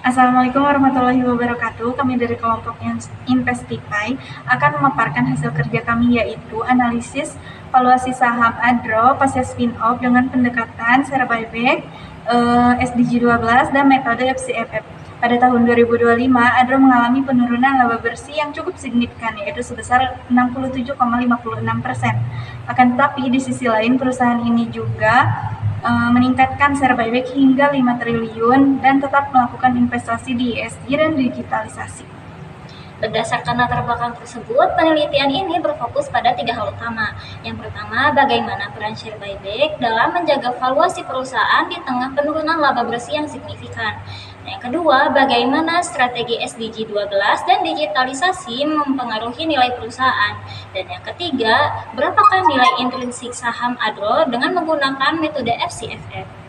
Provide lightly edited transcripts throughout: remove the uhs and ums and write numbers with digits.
Assalamualaikum warahmatullahi wabarakatuh. Kami dari kelompok Investify akan memaparkan hasil kerja kami, yaitu analisis valuasi saham Adro pasca spin-off dengan pendekatan share buyback, SDG 12, dan metode FCFF. Pada tahun 2025, Adro mengalami penurunan laba bersih yang cukup signifikan, yaitu sebesar 67,56%. Akan tetapi, di sisi lain, perusahaan ini juga meningkatkan share buyback hingga 5 triliun dan tetap melakukan investasi di ESG dan digitalisasi. Berdasarkan latar belakang tersebut, penelitian ini berfokus pada 3 hal utama. Yang pertama, bagaimana peran share buyback dalam menjaga valuasi perusahaan di tengah penurunan laba bersih yang signifikan. Yang kedua, bagaimana strategi SDG 12 dan digitalisasi mempengaruhi nilai perusahaan. Dan yang ketiga, berapakah nilai intrinsik saham Adro dengan menggunakan metode FCFF.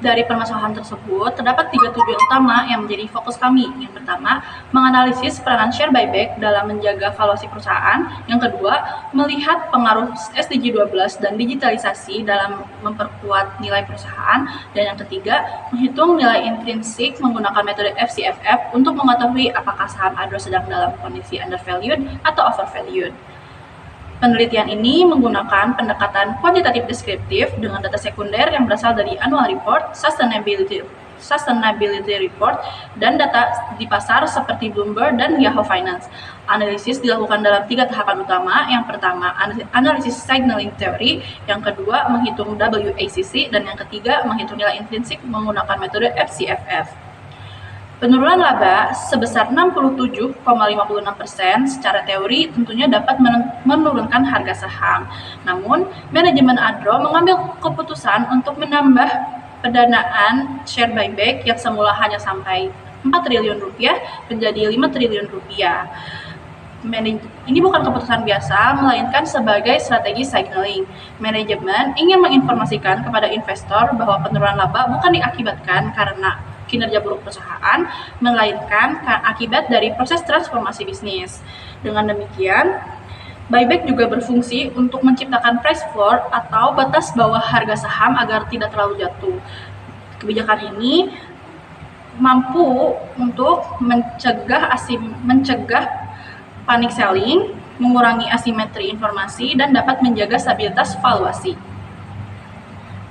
Dari permasalahan tersebut, terdapat 3 tujuan utama yang menjadi fokus kami. Yang pertama, menganalisis peranan share buyback dalam menjaga valuasi perusahaan. Yang kedua, melihat pengaruh SDG 12 dan digitalisasi dalam memperkuat nilai perusahaan. Dan yang ketiga, menghitung nilai intrinsik menggunakan metode FCFF untuk mengetahui apakah saham Adro sedang dalam kondisi undervalued atau overvalued. Penelitian ini menggunakan pendekatan kuantitatif deskriptif dengan data sekunder yang berasal dari annual report, sustainability report, dan data di pasar seperti Bloomberg dan Yahoo Finance. Analisis dilakukan dalam 3 tahapan utama. Yang pertama, analisis signaling theory. Yang kedua, menghitung WACC. Dan yang ketiga, menghitung nilai intrinsik menggunakan metode FCFF. Penurunan laba sebesar 67,56% secara teori tentunya dapat menurunkan harga saham. Namun, manajemen Adro mengambil keputusan untuk menambah pendanaan share buyback yang semula hanya sampai 4 triliun rupiah menjadi 5 triliun rupiah. Ini bukan keputusan biasa, melainkan sebagai strategi signaling. Manajemen ingin menginformasikan kepada investor bahwa penurunan laba bukan diakibatkan karena kinerja buruk perusahaan, melainkan akibat dari proses transformasi bisnis. Dengan demikian, buyback juga berfungsi untuk menciptakan price floor atau batas bawah harga saham agar tidak terlalu jatuh. Kebijakan ini mampu untuk mencegah panic selling, mengurangi asimetri informasi, dan dapat menjaga stabilitas valuasi.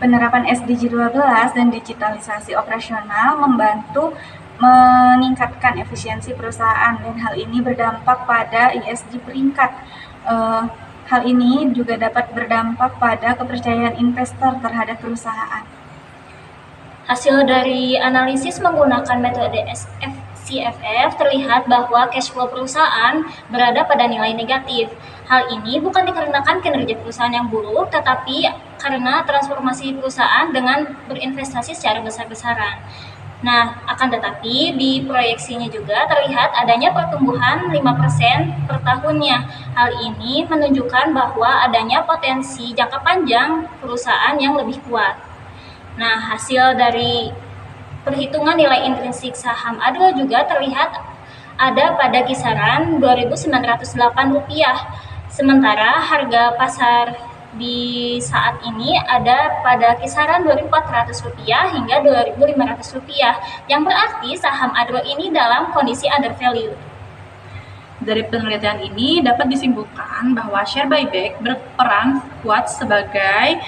Penerapan SDG 12 dan digitalisasi operasional membantu meningkatkan efisiensi perusahaan dan hal ini berdampak pada ESG peringkat. Hal ini juga dapat berdampak pada kepercayaan investor terhadap perusahaan. Hasil dari analisis menggunakan metode FCFF terlihat bahwa cash flow perusahaan berada pada nilai negatif. Hal ini bukan dikarenakan kinerja perusahaan yang buruk, tetapi karena transformasi perusahaan dengan berinvestasi secara besar-besaran. Nah, akan tetapi di proyeksinya juga terlihat adanya pertumbuhan 5% per tahunnya. Hal ini menunjukkan bahwa adanya potensi jangka panjang perusahaan yang lebih kuat. Nah, hasil dari perhitungan nilai intrinsik saham Adro juga terlihat ada pada kisaran Rp2.908. Sementara harga pasar di saat ini ada pada kisaran Rp2.400 hingga Rp2.500, yang berarti saham Adro ini dalam kondisi undervalued. Dari penelitian ini dapat disimpulkan bahwa share buyback berperan kuat sebagai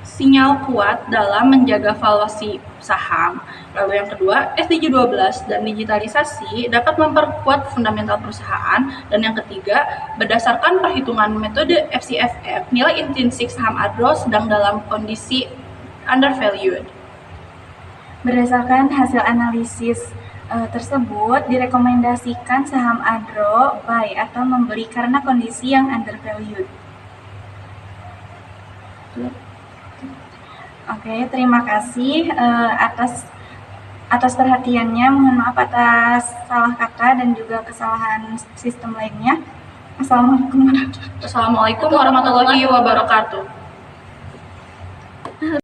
sinyal kuat dalam menjaga valuasi saham. Lalu yang kedua, SDG 12 dan digitalisasi dapat memperkuat fundamental perusahaan. Dan yang ketiga, berdasarkan perhitungan metode FCFF, nilai intrinsik saham Adro sedang dalam kondisi undervalued. Berdasarkan hasil analisis tersebut, direkomendasikan saham Adro buy atau membeli karena kondisi yang undervalued. Oke, terima kasih atas perhatiannya. Mohon maaf atas salah kata dan juga kesalahan sistem lainnya. Assalamualaikum warahmatullahi wabarakatuh.